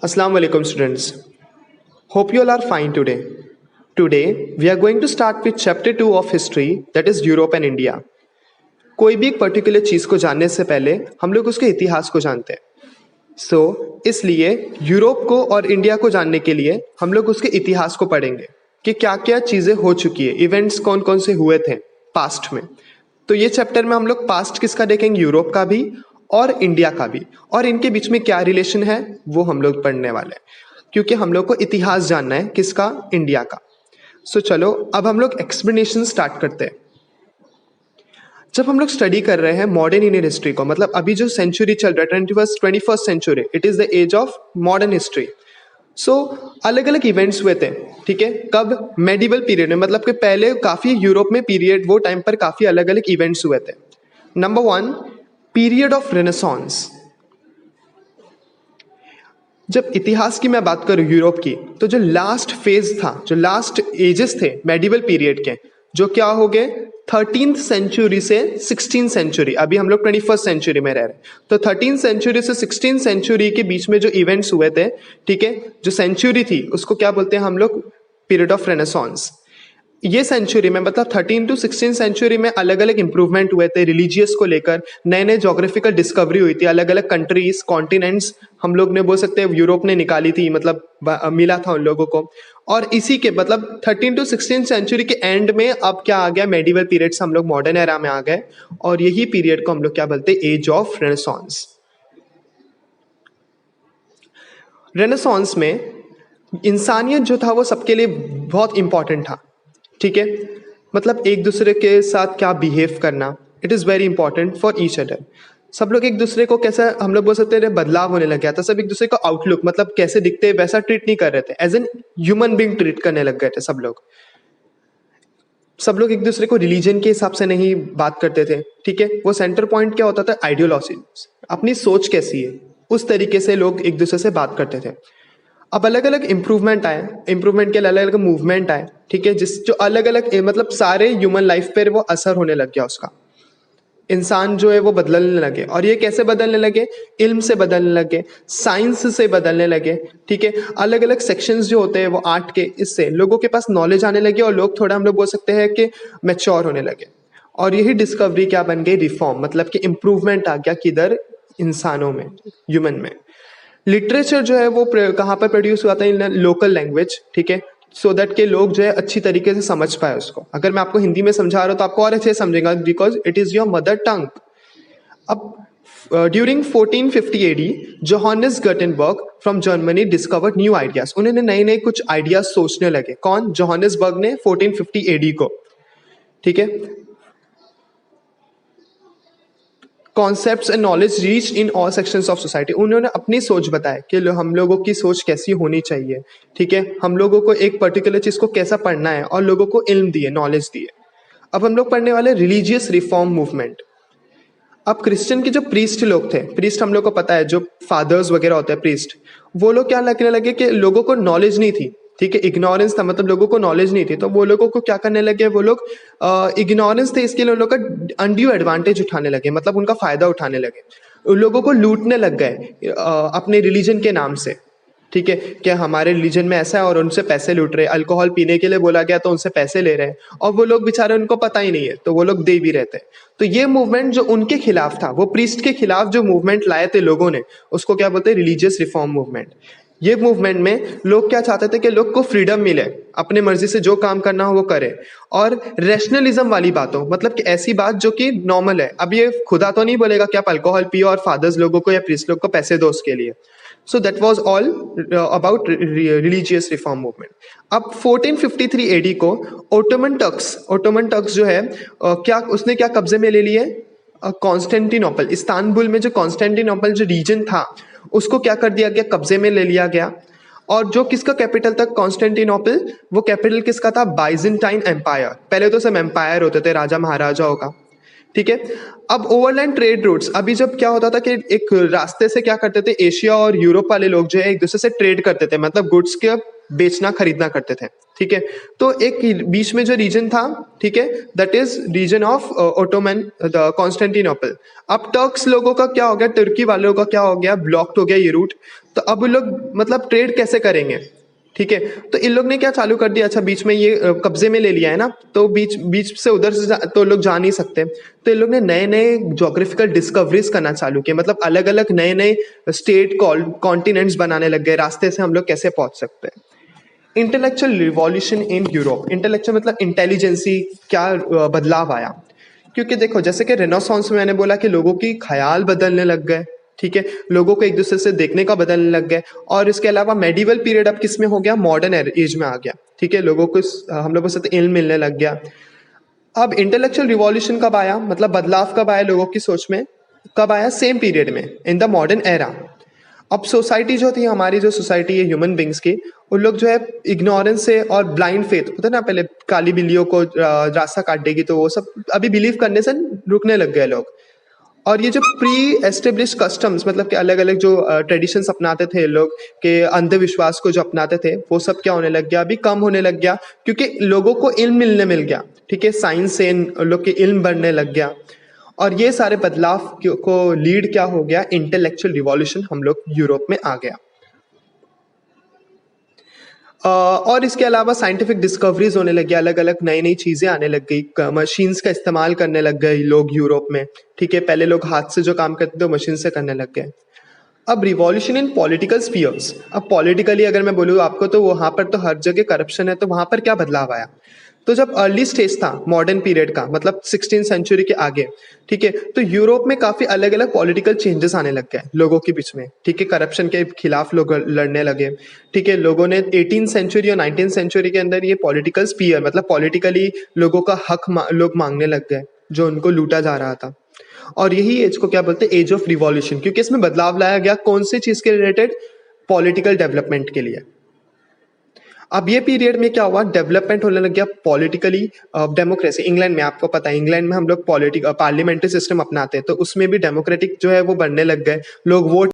Assalamu alaikum students. Hope you all are fine today. Today we are going to start with chapter 2 of history, that is Europe and India. कोई भी एक particular चीज़ को जानने से पहले हम लोग उसके इतिहास को जानते हैं। इसलिए यूरोप को और इंडिया को जानने के लिए हम लोग उसके इतिहास को पढ़ेंगे कि क्या क्या चीज़ें हो चुकी है, इवेंट्स कौन कौन से हुए थे पास्ट में। तो ये चैप्टर में हम लोग पास्ट किसका देखेंगे, यूरोप का भी और इंडिया का भी, और इनके बीच में क्या रिलेशन है वो हम लोग पढ़ने वाले हैं, क्योंकि हम लोग को इतिहास जानना है किसका, इंडिया का। चलो अब हम लोग एक्सप्लेनेशन स्टार्ट करते हैं। जब हम लोग स्टडी कर रहे हैं मॉडर्न इंडियन हिस्ट्री को, मतलब अभी जो सेंचुरी चल रहा है 21st century, it is the age of modern history. अलग अलग इवेंट्स हुए थे, ठीक है। कब, मेडिवल पीरियड में, मतलब कि पहले काफी यूरोप में पीरियड, वो टाइम पर काफी अलग अलग इवेंट्स हुए थे। Number 1, period of renaissance. जब इतिहास की मैं बात करूं यूरोप की, तो जो लास्ट फेज था, जो लास्ट एजेस थे मेडिवल पीरियड के, जो क्या हो गए 13th सेंचुरी से 16th सेंचुरी, अभी हम लोग 21st सेंचुरी में रह रहे हैं। तो 13th सेंचुरी से 16th सेंचुरी के बीच में जो इवेंट्स हुए थे, ठीक है, जो सेंचुरी थी उसको क्या बोलते हैं हम लोग, पीरियड ऑफ रेनेसांस। ये सेंचुरी में, मतलब 13 to 16 सेंचुरी में अलग अलग इंप्रूवमेंट हुए थे रिलीजियस को लेकर, नए नए जोग्राफिकल डिस्कवरी हुई थी, अलग अलग कंट्रीज, कॉन्टिनेंट्स हम लोग ने बोल सकते हैं यूरोप ने निकाली थी, मतलब मिला था उन लोगों को। और इसी के मतलब 13 to 16 सेंचुरी के एंड में अब क्या आ गया, मेडिवल पीरियड से हम लोग मॉडर्न एरा में आ गए, और यही पीरियड को हम लोग क्या बोलते हैं, एज ऑफ रेनेसांस। रेनेसांस में इंसानियत जो था वो सबके लिए बहुत इंपॉर्टेंट था, ठीक है। मतलब एक दूसरे के साथ क्या बिहेव करना, it is very important for each other. सब लोग एक दूसरे को कैसा, हम लोग बोल सकते हैं बदलाव होने लग गया था, सब एक दूसरे का आउटलुक, मतलब कैसे दिखते हैं वैसा ट्रीट नहीं कर रहे थे, as an human being treat करने लग गए थे सब लोग। सब लोग एक दूसरे को रिलीजन के हिसाब से नहीं बात करते थे, ठीक है। वो सेंटर पॉइंट क्या होता था, आइडियोलॉजी, अपनी सोच कैसी है उस तरीके से लोग एक दूसरे से बात करते थे। अब अलग अलग इंप्रूवमेंट आए, इंप्रूवमेंट के अलग अलग मूवमेंट आए, ठीक है, जिस जो अलग अलग मतलब सारे ह्यूमन लाइफ पर वो असर होने लग गया उसका। इंसान जो है वो बदलने लगे, और ये कैसे बदलने लगे, इल्म से बदलने लगे, साइंस से बदलने लगे, ठीक है। अलग अलग सेक्शंस जो होते हैं वो आर्ट के, इससे लोगों के पास नॉलेज आने लगी, और लोग थोड़ा हम लोग बोल सकते हैं कि मैच्योर होने लगे। और यही डिस्कवरी क्या बन गई, रिफॉर्म, मतलब कि इम्प्रूवमेंट आ गया किधर, इंसानों में, ह्यूमन में। लिटरेचर जो है वो कहाँ पर प्रोड्यूस हुआ था, इन लोकल लैंग्वेज, ठीक है, सो दैट के लोग जो है अच्छी तरीके से समझ पाए उसको। अगर मैं आपको हिंदी में समझा रहा हूँ तो आपको और अच्छे से समझेगा, because it is your mother tongue. अब during 1450 AD Johannes Gutenberg from Germany discovered new ideas. उन्होंने नए नए कुछ आइडियाज सोचने लगे। कौन, जोहानिसबर्ग ने 1450 एडी को, ठीक है। Concepts and knowledge reach in all sections of society. उन्होंने अपनी सोच बताया कि हम लोगों की सोच कैसी होनी चाहिए, ठीक है, हम लोगों को एक पर्टिकुलर चीज़ को कैसा पढ़ना है, और लोगों को इल्म दिए, नॉलेज दिए। अब हम लोग पढ़ने वाले रिलीजियस रिफॉर्म मूवमेंट। अब क्रिश्चियन के जो प्रीस्ट लोग थे, प्रीस्ट हम लोग को पता है जो फादर्स वगैरह होते हैं प्रीस्ट, वो लोग क्या लगने लगे कि लोगों को नॉलेज नहीं थी, ठीक है, इग्नोरेंस था, मतलब लोगों को नॉलेज नहीं थी, तो वो लोगों को क्या करने लगे, वो लोग इग्नोरेंस थे इसके लिए उन लोगों का अनड्यू एडवांटेज उठाने लगे, मतलब उनका फायदा उठाने लगे, उन लोगों को लूटने लग गए अपने रिलीजन के नाम से, ठीक है, कि हमारे रिलीजन में ऐसा है, और उनसे पैसे लूट रहे, अल्कोहल पीने के लिए बोला गया तो उनसे पैसे ले रहे हैं, और वो लोग बेचारे उनको पता ही नहीं है तो वो लोग दे भी रहते हैं। तो ये मूवमेंट जो उनके खिलाफ था, वो प्रीस्ट के खिलाफ जो मूवमेंट लाए थे लोगों ने, उसको क्या बोलते हैं, रिलीजियस रिफॉर्म मूवमेंट। ये मूवमेंट में लोग क्या चाहते थे कि लोग को फ्रीडम मिले, अपने मर्जी से जो काम करना हो वो करे, और रेशनलिज्म वाली बात हो, मतलब कि ऐसी बात जो कि नॉर्मल है। अब ये खुदा तो नहीं बोलेगा कि आप अल्कोहल पियो और फादर्स लोगों को या प्रीस्ट लोग को पैसे दो उसके लिए। So that was all about religious reform movement. अब 1453 AD को ओटोमन टर्क्स जो है क्या उसने क्या कब्जे में ले लिए, कॉन्स्टेंटिनोपल, इस्तांबुल में जो कॉन्स्टेंटिनोपल जो रीजन था उसको क्या कर दिया गया, कब्जे में ले लिया गया। और जो किसका कैपिटल था, कॉन्स्टेंटिनोपल, वो कैपिटल किसका था, बाइजेंटाइन एम्पायर। पहले तो सब एम्पायर होते थे, राजा महाराजाओं का, ठीक है। अब ओवरलैंड ट्रेड रूट्स, अभी जब क्या होता था कि एक रास्ते से क्या करते थे, एशिया और यूरोप वाले लोग जो है एक दूसरे से ट्रेड करते थे, मतलब गुड्स के बेचना खरीदना करते थे, ठीक है। तो एक बीच में जो रीजन था, ठीक है, that is reason of Ottoman the Constantinople. अब टर्क्स लोगों का क्या हो गया, तुर्की वालों का क्या हो गया, ब्लॉक्ड हो गया ये रूट। तो अब लोग मतलब ट्रेड कैसे करेंगे, ठीक है। तो इन लोग ने क्या चालू कर दिया, अच्छा बीच में ये कब्जे में ले लिया है ना, तो बीच से उधर से तो लोग जा नहीं सकते, तो इन लोग ने नए नए जोग्राफिकल डिस्कवरीज करना चालू किए, मतलब अलग अलग नए नए स्टेट कॉन्टिनेंट्स बनाने लग गए, रास्ते से हम लोग कैसे पहुंच सकते हैं। Intellectual revolution in Europe, intellectual मतलब इंटेलिजेंसी, क्या बदलाव आया, क्योंकि देखो जैसे कि रेनेसांस में मैंने बोला कि लोगों की ख्याल बदलने लग गए, ठीक है, लोगों को एक दूसरे से देखने का बदलने लग गए। और इसके अलावा मेडिवल पीरियड अब किस में हो गया, मॉडर्न एज में आ गया, ठीक है, लोगों को हम लोगों से इल्म मिलने लग गया। अब इंटेलेक्चुअल रिवॉल्यूशन कब आया, मतलब बदलाव कब आया लोगों की सोच में, कब आया, सेम पीरियड में, इन द मॉडर्न एरा। अब सोसाइटी जो थी, हमारी जो सोसाइटी है ह्यूमन बींग्स की, उन लोग जो है इग्नोरेंस से और ब्लाइंड फेथ होता है ना, पहले काली बिल्लियों को रास्ता काट देगी, तो वो सब अभी बिलीव करने से रुकने लग गए लोग। और ये जो प्री एस्टेब्लिश कस्टम्स, मतलब कि अलग अलग जो ट्रेडिशंस अपनाते थे लोग, के अंधविश्वास को जो अपनाते थे, वो सब क्या होने लग गया, अभी कम होने लग गया, क्योंकि लोगों को इल्म मिलने मिल गया, ठीक है, साइंस से लोग के इल्म बढ़ने लग गया। और ये सारे बदलाव को लीड क्या हो गया, इंटेलेक्चुअल रिवॉल्यूशन हम लोग यूरोप में आ गया। और इसके अलावा साइंटिफिक डिस्कवरीज होने लगी, अलग अलग नई नई चीजें आने लग गई, मशीन्स का इस्तेमाल करने लग गए लोग यूरोप में, ठीक है, पहले लोग हाथ से जो काम करते थे वो मशीन से करने लग गए। अब रिवॉल्यूशन इन पॉलिटिकल स्फीयर्स, अब पॉलिटिकली अगर मैं बोलूँ आपको, तो वहां पर तो हर जगह करप्शन है, तो वहां पर क्या बदलाव आया। तो जब अर्ली स्टेज था मॉडर्न पीरियड का, मतलब 16th सेंचुरी के आगे, ठीक है, तो यूरोप में काफी अलग अलग पॉलिटिकल चेंजेस आने लग गए लोगों के बीच में, ठीक है, करप्शन के खिलाफ लोग लड़ने लगे, ठीक है। लोगों ने 18th सेंचुरी और 19th सेंचुरी के अंदर ये पॉलिटिकल स्पीयर, मतलब पॉलिटिकली लोगों का हक लोग मांगने लग गए, जो उनको लूटा जा रहा था। और यही एज को क्या बोलते हैं, एज ऑफ रिवॉल्यूशन, क्योंकि इसमें बदलाव लाया गया कौन सी चीज के रिलेटेड, पॉलिटिकल डेवलपमेंट के लिए। अब ये पीरियड में क्या हुआ, डेवलपमेंट होने लग गया पॉलिटिकली, डेमोक्रेसी। इंग्लैंड में आपको पता है, इंग्लैंड में हम लोग पार्लियामेंट्री सिस्टम अपनाते हैं, तो उसमें भी डेमोक्रेटिक जो है वो बनने लग गए, लोग वोट